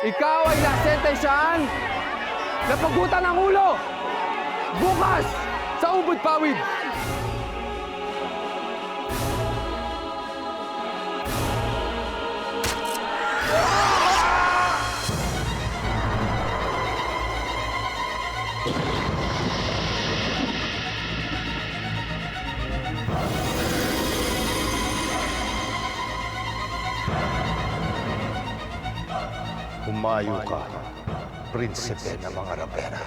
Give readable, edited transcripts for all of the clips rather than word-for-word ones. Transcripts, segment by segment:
Ikaw ay nasentensyahan na pagutan ng ulo! Bukas sa ubod pawid! Humayo ka, prinsipe ng mga Ravenna.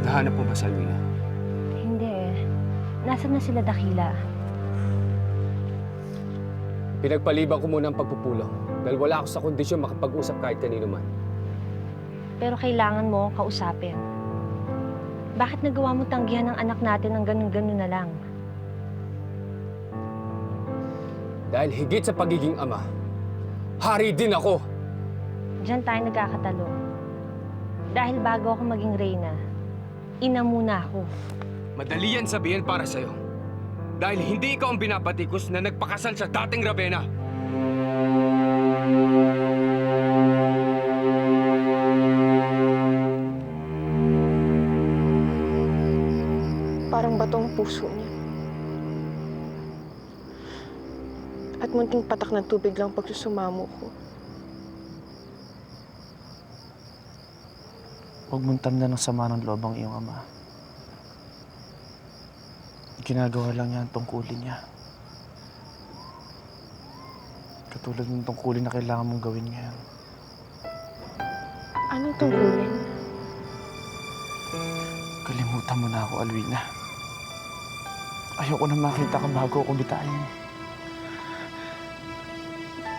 Nahanap mo ba si Alvina? Hindi eh. Nasaan na sila Dakila? Pinagpaliban ko muna ang pagpupulong dahil wala ako sa kondisyon makapag-usap kahit kanino man. Pero kailangan mo akong kausapin. Bakit nagawa mo tanggihan ng anak natin ng ganun-ganun na lang? Dahil higit sa pagiging ama, hari din ako! Diyan tayo nagkakatalo. Dahil bago ako maging reyna, ina muna ako. Madali yan sabihin para sa'yo. Dahil hindi ikaw ang binabatikos na nagpakasal sa dating Ravenna. Parang bato ang puso niya. At munting patak ng tubig lang pagsusumamo ko. Huwag mong tamnan ng sama ng loob ang iyong ama. Ginagawa lang niya ang tungkulin niya. Katulad ng tungkulin na kailangan mong gawin ngayon. Anong tungkulin? Kalimutan mo na ako, Alvina. Ayoko na makita ka bago ako bitawan.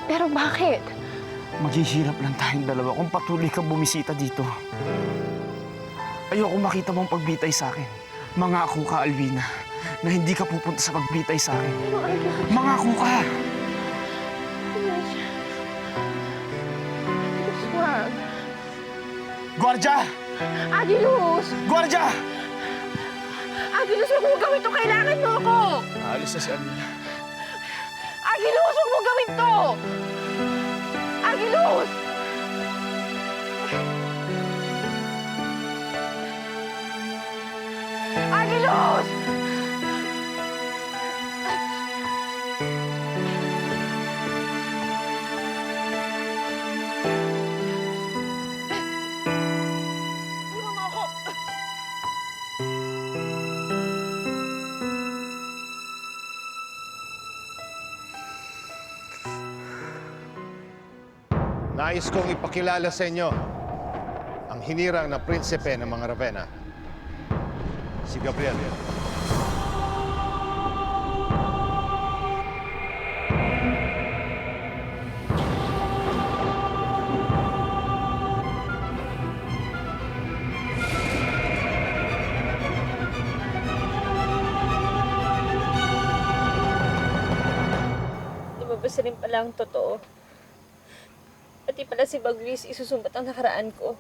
Pero bakit? Maghihirap lang tayong dalawa kung patuloy kang bumisita dito. Ayoko makita mong pagbitay sa akin. Mangako ka, Alvina, na hindi ka pupunta sa pagbitay sa akin. Mangako ka! Wag. Guardia! Agilus! Guardia! Agilus, huwag mo gawin to! Kailangan mo ako! Aalis na si Alvina. Agilus, huwag mo gawin to! Agilus! Agilus! Iwan mo ako! Nais kong ipakilala sa inyo ang hinirang na prinsipe ng mga Ravenna, si Gabriel. Lumabas rin pala ang totoo. Pati pala si Bagwis isusumbat ang nakaraan ko.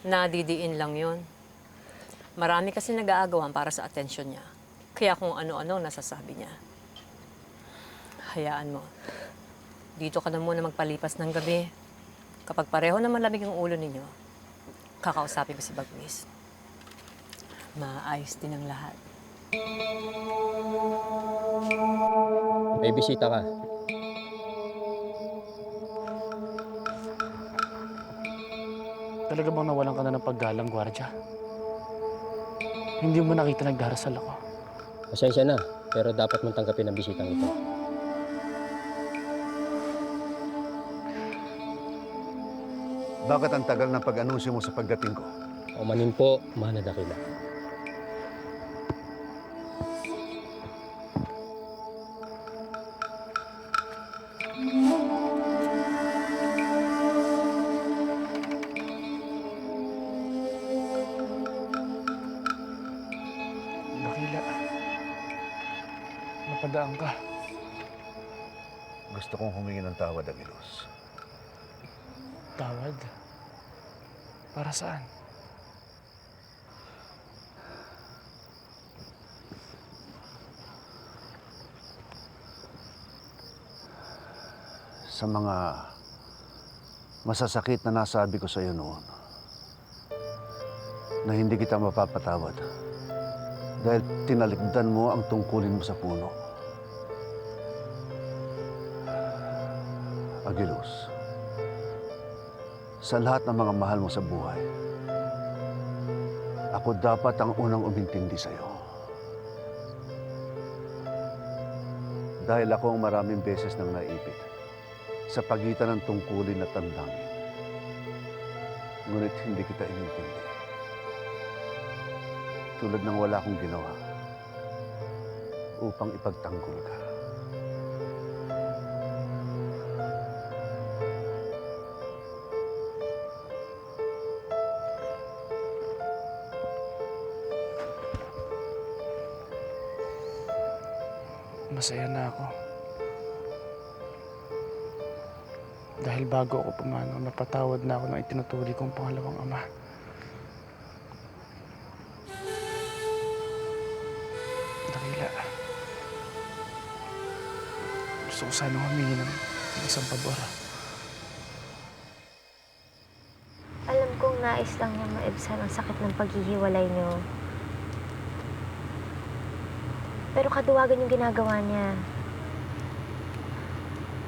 Nadidiin lang yun. Marami kasi nag-aagawan para sa atensyon niya. Kaya kung ano-ano nasasabi niya. Hayaan mo. Dito ka na muna magpalipas ng gabi. Kapag pareho na malamig ang ulo ninyo, kakausapin ko si Bagwis. Maayos din ang lahat. May bisita ka. Talaga bang nawalan ka na ng paggalang, Guardia? Hindi mo nakita nagdarasal ako. Pasensya na, pero dapat mong tanggapin ang bisitang ito. Bakit ang tagal ng pag-anunsyo mo sa pagdating ko? Umanin po, Mana Dakila. Dakila, napadaan ka. Gusto kong humingi ng tawad, Agilos. Tawad? Para saan? Sa mga masasakit na nasabi ko sa iyo noon na hindi kita mapapatawad dahil tinalikdan mo ang tungkulin mo sa puno. Agilos, sa lahat ng mga mahal mo sa buhay, ako dapat ang unang umintindi sa iyo. Dahil ako ang maraming beses nang naipit sa pagitan ng tungkulin at tandangin. Ngunit hindi kita inintindi. Tulad ng wala akong ginawa upang ipagtanggol ka. Masaya na ako. Dahil bago ako pumanaw, napatawad na ako ng itinutuloy kong pangalawang ama. Dakila, gusto ko sana humingi ng isang pabor. Alam kong nais lang niya maibsan ang sakit ng paghihiwalay niyo. Pero kaduwagan yung ginagawa niya.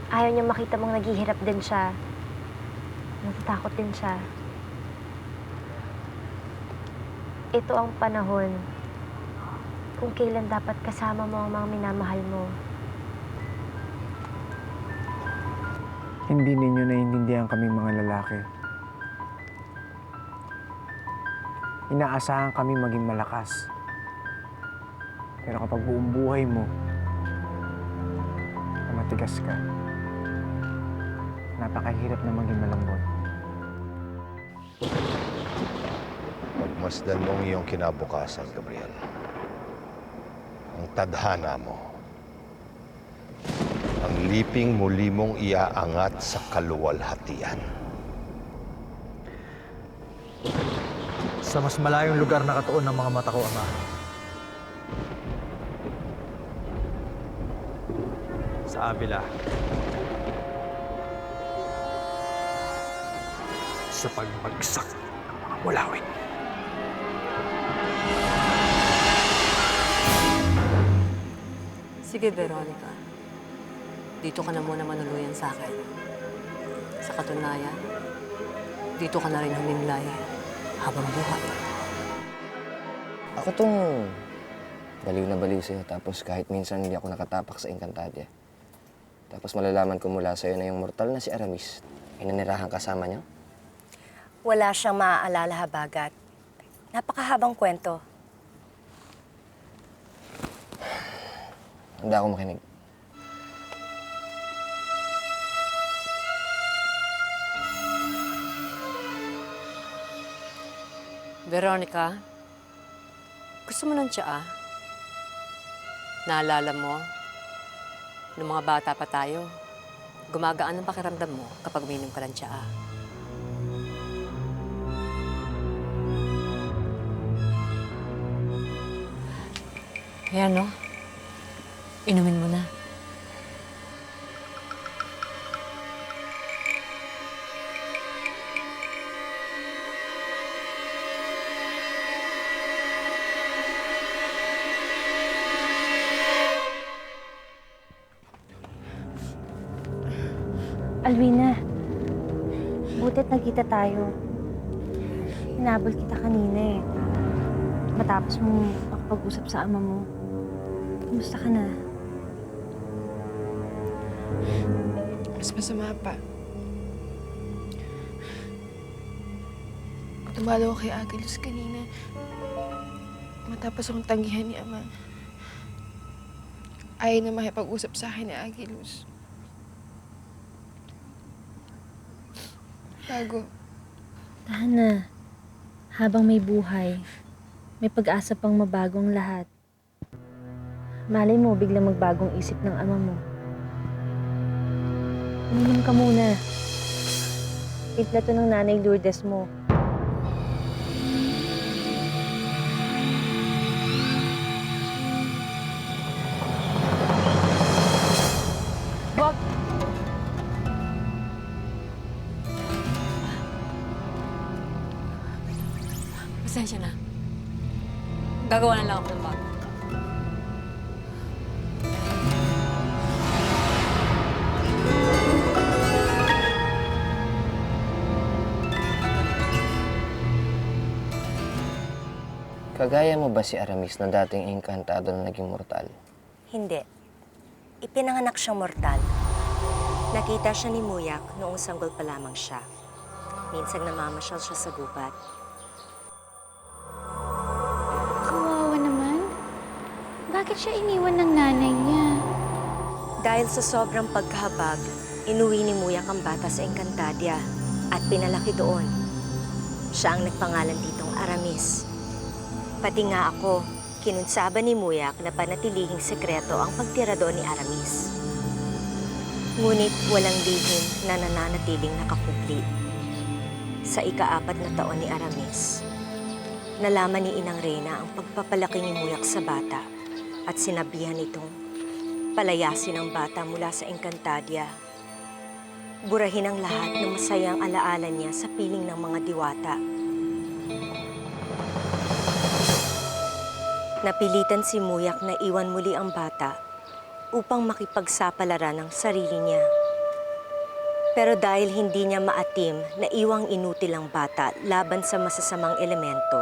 Ayaw niya makita mong naghihirap din siya. Natatakot din siya. Ito ang panahon kung kailan dapat kasama mo ang mga minamahal mo. Hindi ninyo naiintindihan kaming mga lalaki. Inaasahan kami maging malakas. Pero kapag buong buhay mo, na matigas ka, napakahirap na maging malambot. Pagmasdan mo ang iyong kinabukasan, Gabriel. Ang tadhana mo. Ang liping muli mong iaangat sa kaluwalhatian. Sa mas malayong lugar nakatuon ng mga mata ko, Ama. Sa Avila. Sa pagbagsak ng mga mulawin. Sige, Veronica. Dito ka na muna manuluyan sa akin. Sa katunayan, dito ka na rin humimlay habang buhay. Ako tong baliw na baliw sa'yo, tapos kahit minsan hindi ako nakatapak sa Encantadia. Tapos malalaman ko mula sa'yo na yung mortal na si Aramis ay nanirahan kasama niyo. Wala siyang maaalala, Habagat. Napakahabang kwento. Handa ako makinig. Veronica, gusto mo ng tsaa? Naalala mo, nung mga bata pa tayo, gumagaan ang pakiramdam mo kapag uminom ka ng tsaa. Ayan, no? Inumin mo na. Alwina, buti't nagkita tayo. Hinabol kita kanina eh. Matapos mo makapag-usap sa ama mo. Kumusta ka na? Mas masama pa. Tumalo ako kay Agilos kanina. Matapos akong tanggihan ni Ama. Ayaw na makipag-usap sa akin ni Agilos. Bago. Tahan na. Habang may buhay, may pag-asa pang mabagong lahat. Malay mo, biglang magbagong isip ng ama mo. Uminom ka muna. Timpla to ng Nanay Lourdes mo. Wag! Pasensya na. Gagawa na lang ako ng bago. Kagaya mo ba si Aramis na dating engkantado na naging mortal? Hindi. Ipinanganak siyang mortal. Nakita siya ni Muyak noong sanggol pa lamang siya. Minsan namamasyal siya sa gubat. Kawawa naman. Bakit siya iniwan ng nanay niya? Dahil sa sobrang pagkahabag, inuwi ni Muyak ang bata sa Encantadia at pinalaki doon. Siya ang nagpangalan ditong Aramis. Pati nga ako, kinunsaban ni Muyak na panatilihing sekreto ang pagtira doon ni Aramis. Ngunit walang lihim na nananatiling nakakupli. Sa ika-4 na taon ni Aramis, nalaman ni Inang Reyna ang pagpapalaki ni Muyak sa bata at sinabihan itong palayasin ang bata mula sa Encantadia. Burahin ang lahat ng masayang alaala niya sa piling ng mga diwata. Napilitan si Muyak na iwan muli ang bata upang makipagsapalaran ng sarili niya. Pero dahil hindi niya maatim na iwang inutil ang bata laban sa masasamang elemento,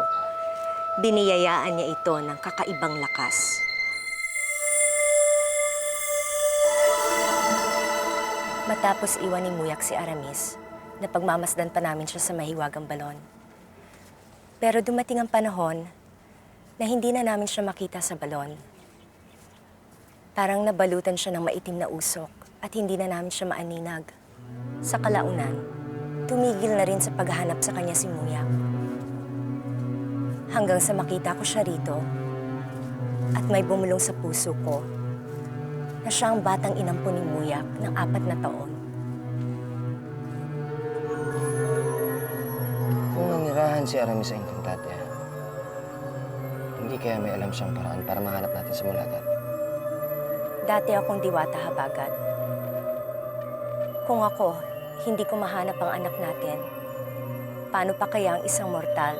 biniyayaan niya ito ng kakaibang lakas. Matapos iwan ni Muyak si Aramis, napagmamasdan pa namin siya sa mahiwagang balon. Pero dumating ang panahon na hindi na namin siya makita sa balon. Parang nabalutan siya ng maitim na usok at hindi na namin siya maaninag. Sa kalaunan, tumigil na rin sa paghahanap sa kanya si Muyak. Hanggang sa makita ko siya rito at may bumulong sa puso ko na siya ang batang inampun ni Muyak ng 4 na taon. Kung nanirahan si Aramis sa Encantadia, hindi kaya may alam siyang paraan para mahanap natin si Mulagat? Dati akong diwata habagat. Kung ako, hindi ko mahanap ang anak natin, paano pa kaya ang isang mortal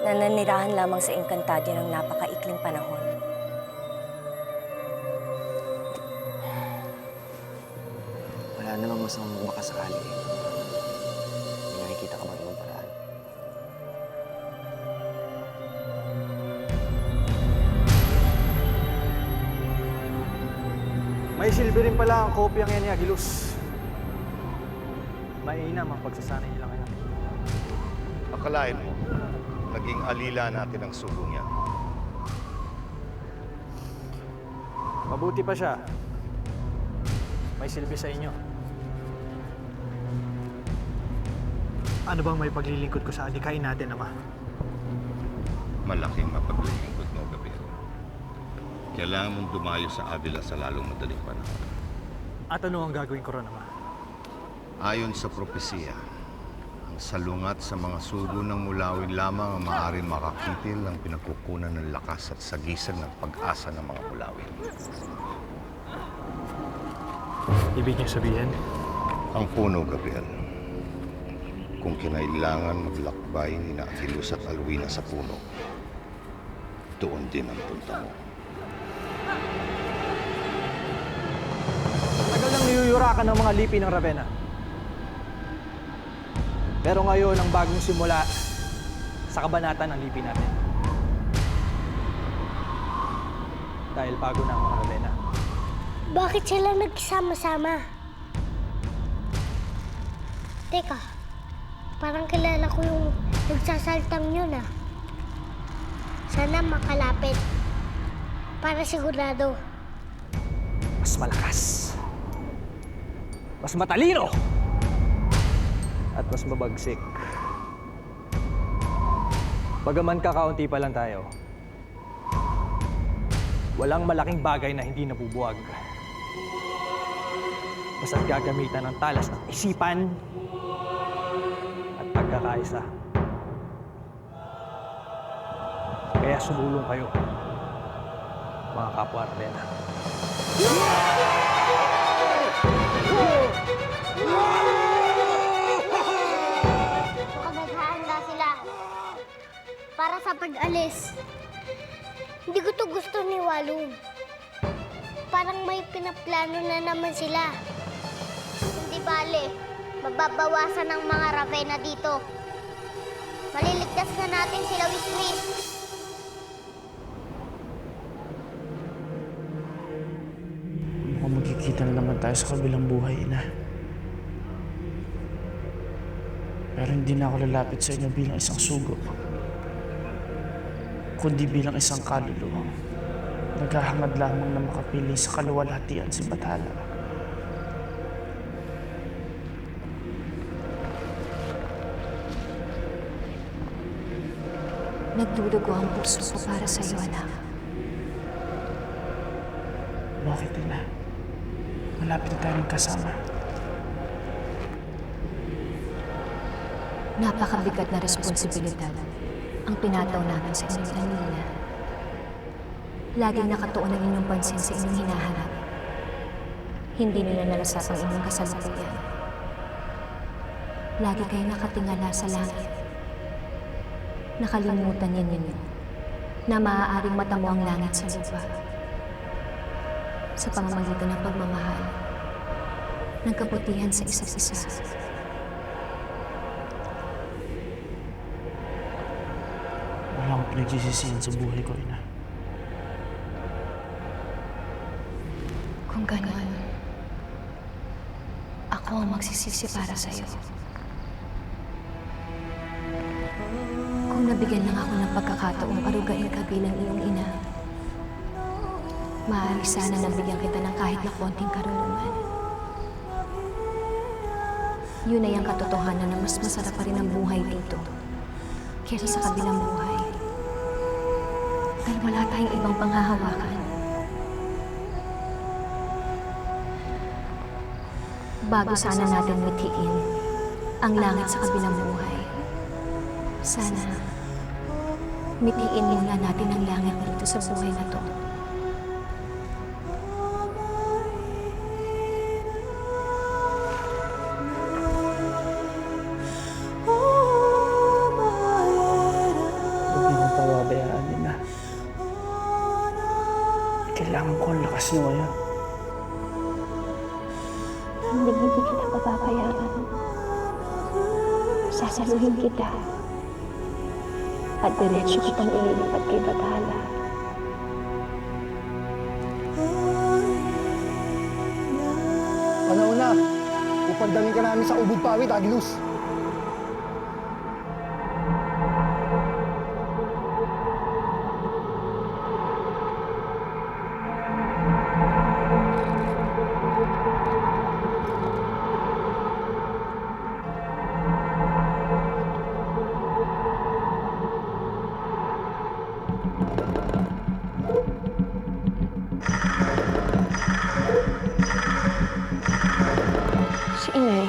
na nanirahan lamang sa Encantadia ng napakaikling panahon? Wala namang masamang makasakali. May nakikita ka ba ibang paraan? May silbi rin pala ang kopyang yan ni Agilus. Mainam ang pagsasanay nila ngayon. Akalain mo, naging alila natin ang sugo niya. Mabuti pa siya. May silbi sa inyo. Ano bang may paglilingkod ko sa adikain natin, Ama? Malaking mapaglilingkod mo, Gabriel. Kailangan mong dumayo sa Avila sa lalong madaling panahon. At ano ang gagawin ko ron, Ama? Ayon sa propesiya, ang salungat sa mga sugo ng mulawin lamang ang maaaring makakitil ang pinagkukunan ng lakas at sagisag ng pag-asa ng mga mulawin. Ibig niyo sabihin? Ang puno, Gabriel. Kung kinailangan maglakbay ni Agilus at Alwina sa puno, doon din ang punta mo. Tagal nang niyuyurakan ng mga lipi ng Ravenna. Pero ngayon ang bagong simula sa kabanata ng lipi natin. Dahil bago na ang mga Ravenna. Bakit sila nagsama-sama? Teka, parang kilala ko yung nagsasaltang yun ah. Sana makalapit. Para sigurado. Mas malakas. Mas matalino. At mas mabagsik. Bagaman kakaunti pa lang tayo, walang malaking bagay na hindi nabubuwag. basta't gagamitan ng talas ng isipan at pagkakaisa. Kaya sumulong kayo, mga kapwa Ardena. Mukhang naghahanda sila para sa pag-alis. Hindi ko to gusto ni Walong. Parang may pinaplano na naman sila. Hindi bale, mababawasan ang mga Ravenna dito. Maliligtas na natin sila, Wiswis. Mukhang magkikita na naman tayo sa kabilang buhay, Ina. Pero hindi na ako lalapit sa inyo bilang isang sugo, kundi bilang isang kaluluwang naghahangad lamang na makapili sa kaluwalhatian si Bathala. Nagdudugo ang puso ko para sa iyo, anak. Bakit, Ina? Malapit na tayo magkasama. Napakabigat na responsibilidad ang pinataw namin sa inyong kanina. Laging nakatuon ang inyong pansin sa inyong hinaharap. Hindi nila nalasap ang inyong kasalukuyan. Lagi kayo nakatingala sa langit. Nakalimutan ninyo na maaaring matamo ang langit sa lupa sa pamamagitan ng pagmamahal, ng kabutihan sa isa't isa. Wala akong pinagsisisihan sa buhay ko, Ina. Kung gano'n, ako ang magsisisi para sa iyo. Kung nabigyan lang ako ng pagkakataong arugain ka bilang iyong ina, maaari sana nabigyan kita ng kahit na konting karunungan. Yun ay ang katotohanan na mas masarap pa rin ang buhay dito kaysa sa kabilang buhay. Dahil wala tayong ibang panghahawakan. Bago sana natin mithiin ang langit sa kabilang buhay, sana mithiin muna natin ang langit dito sa buhay na to. Huwag niyo akong pababayaan, Ina. Kailangan ko ang lakas niyo ngayon. Hindi kita pababayaan. Sasaluhin kita. At diretso kitang ililipat kay Bathala. Panahon na! Upandangin ka namin sa ubod pawid, Agilus! Si Inay,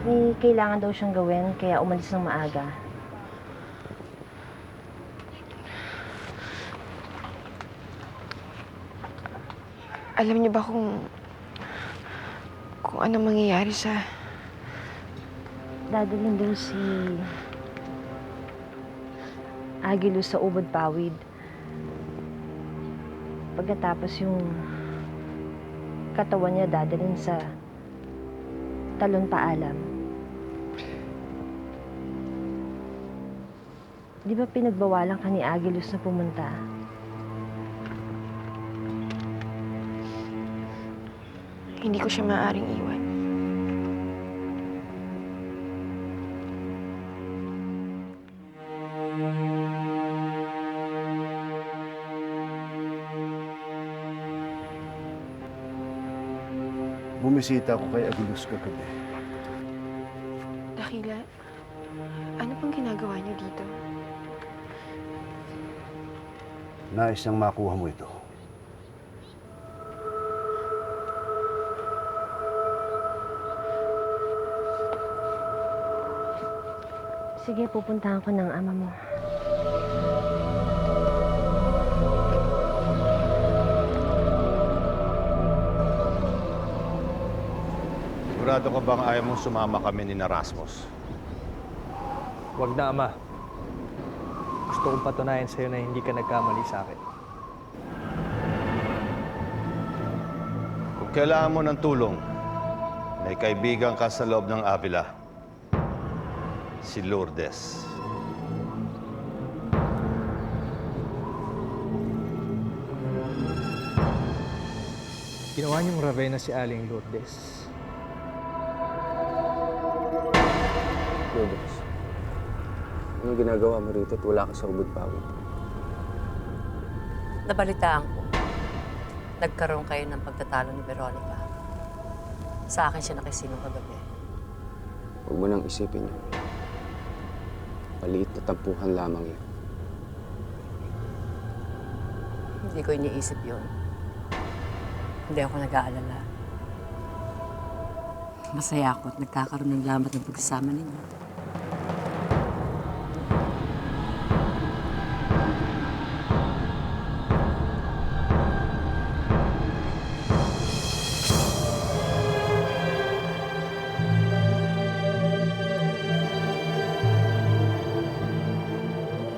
may kailangan daw siyang gawin kaya umalis ng maaga. Alam niyo ba kung ano mangyayari sa... Dadalhin daw si Agilus sa ubod pawid. Pagkatapos yung katawan niya dadalhin sa talon paalam. Di ba pinagbawalan ka ni Agilus na pumunta? Hindi ko siya maaaring iwan. Bumisita ako kay Agilus kagabi. Dakila, ano pang ginagawa niyo dito? Nais niyang makuha mo ito. Sige, pupuntahan ko ng ama mo. Sigurado ka bang ayaw mong sumama kami ni Erasmus? Huwag na, Ama. Gusto kong patunayan sa'yo na hindi ka nagkamali sa akin. Kung kailangan mo ng tulong, may kaibigan ka sa loob ng Avila. Si Lourdes. Ginawa niyong Ravenna si Aling Lourdes. Lourdes, anong ginagawa mo rito at wala ka sa ubod pawid? Nabalitaan ko. Nagkaroon kayo ng pagtatalo ni Veronica. Sa akin siya nakisinong kagabi. Huwag mo nang isipin yun. Maliit na tampuhan lamang yun. Hindi ko iniisip yun. Hindi ako nag-aalala. Masaya ako at nagkakaroon ng lamat ng pagsasama ninyo.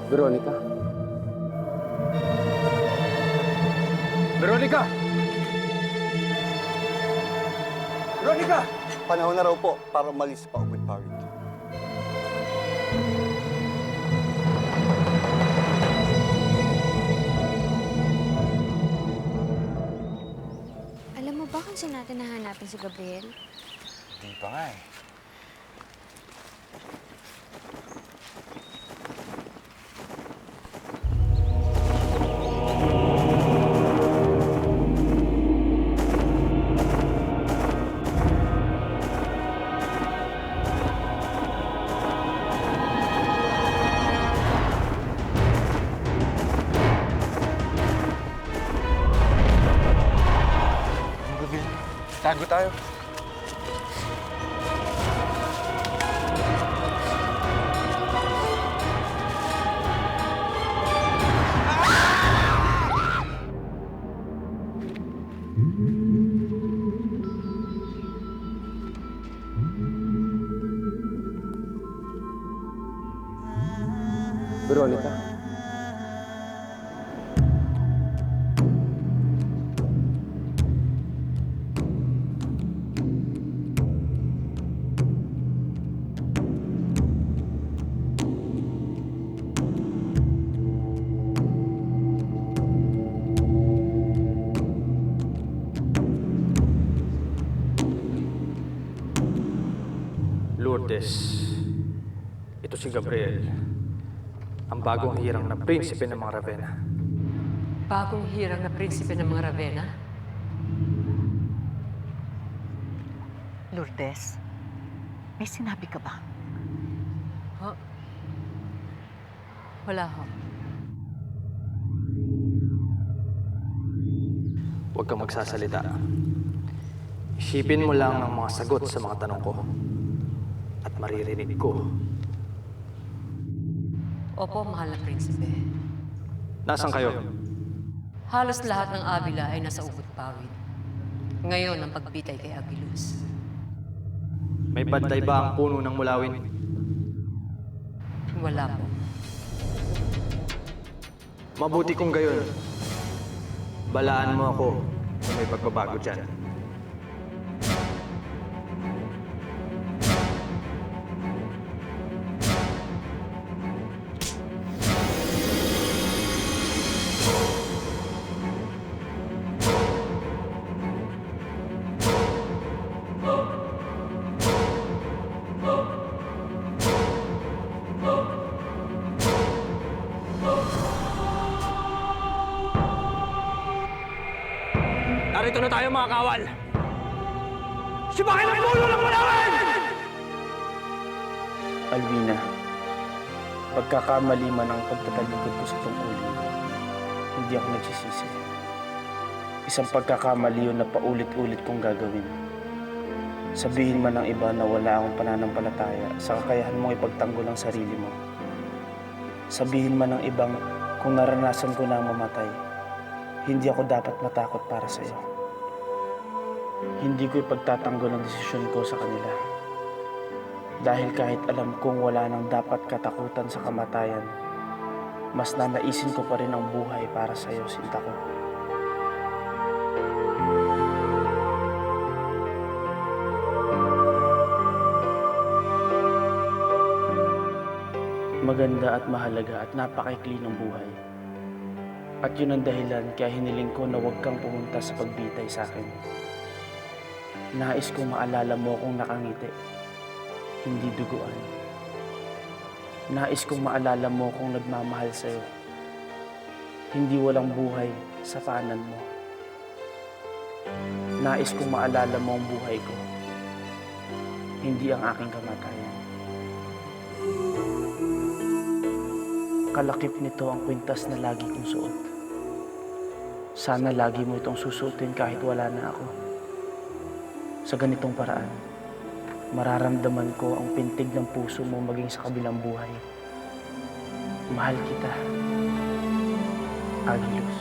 Veronica? Veronica! Veronica! Panahon na raw po para umalis pa ubod pawid. Alam mo ba kung saan natin nahanapin si Gabriel? Di pa nga eh. Tago tayo. Veronica? Lourdes, ito si Gabriel, ang bagong hirang na prinsipe ng mga Ravenna. Bagong hirang na prinsipe ng mga Ravenna? Lourdes, may sinabi ka ba? Huh? Wala ho. Huwag kang magsasalita. Isipin mo lang ang mga sagot sa mga tanong ko. At maririnig ko. Opo, mahal na prinsipe. Nasaan kayo? Halos lahat ng Avila ay nasa ubod pawid. Ngayon ang pagbitay kay Agilus. May bantay ba ang puno ng mulawin? Wala po. Mabuti kung gayon. Balaan mo ako kung may pagbabago dyan. Narito na tayo mga kawal! Sipakin ang puno ng mulawin! Alvina, pagkakamali man ang pagtatalikod ko sa tungkulin ko, hindi ako nagsisisi. Isang pagkakamali yun na paulit-ulit kong gagawin. Sabihin man ng iba na wala akong pananampalataya sa kakayahan mong ipagtanggol ang sarili mo. Sabihin man ng ibang kung naranasan ko na ang mamatay, hindi ako dapat matakot para sa iyo. Hindi ko ipagtatanggol ang desisyon ko sa kanila. Dahil kahit alam kong wala nang dapat katakutan sa kamatayan, mas nanaisin ko pa rin ang buhay para sa iyo, sinta ko. Maganda at mahalaga at napakaikli ng buhay. At yun ang dahilan kaya hiniling ko na huwag kang pumunta sa pagbitay sa akin. Nais kong maalala mo kung nakangiti, hindi duguan. Nais kong maalala mo kung nagmamahal sa'yo, hindi walang buhay sa paanan mo. Nais kong maalala mo ang buhay ko, hindi ang aking kamatayan. Kalakip nito ang kwintas na lagi kong suot. Sana lagi mo itong susuotin kahit wala na ako. Sa ganitong paraan, mararamdaman ko ang pintig ng puso mo maging sa kabilang buhay. Mahal kita, Agilus.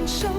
Siyang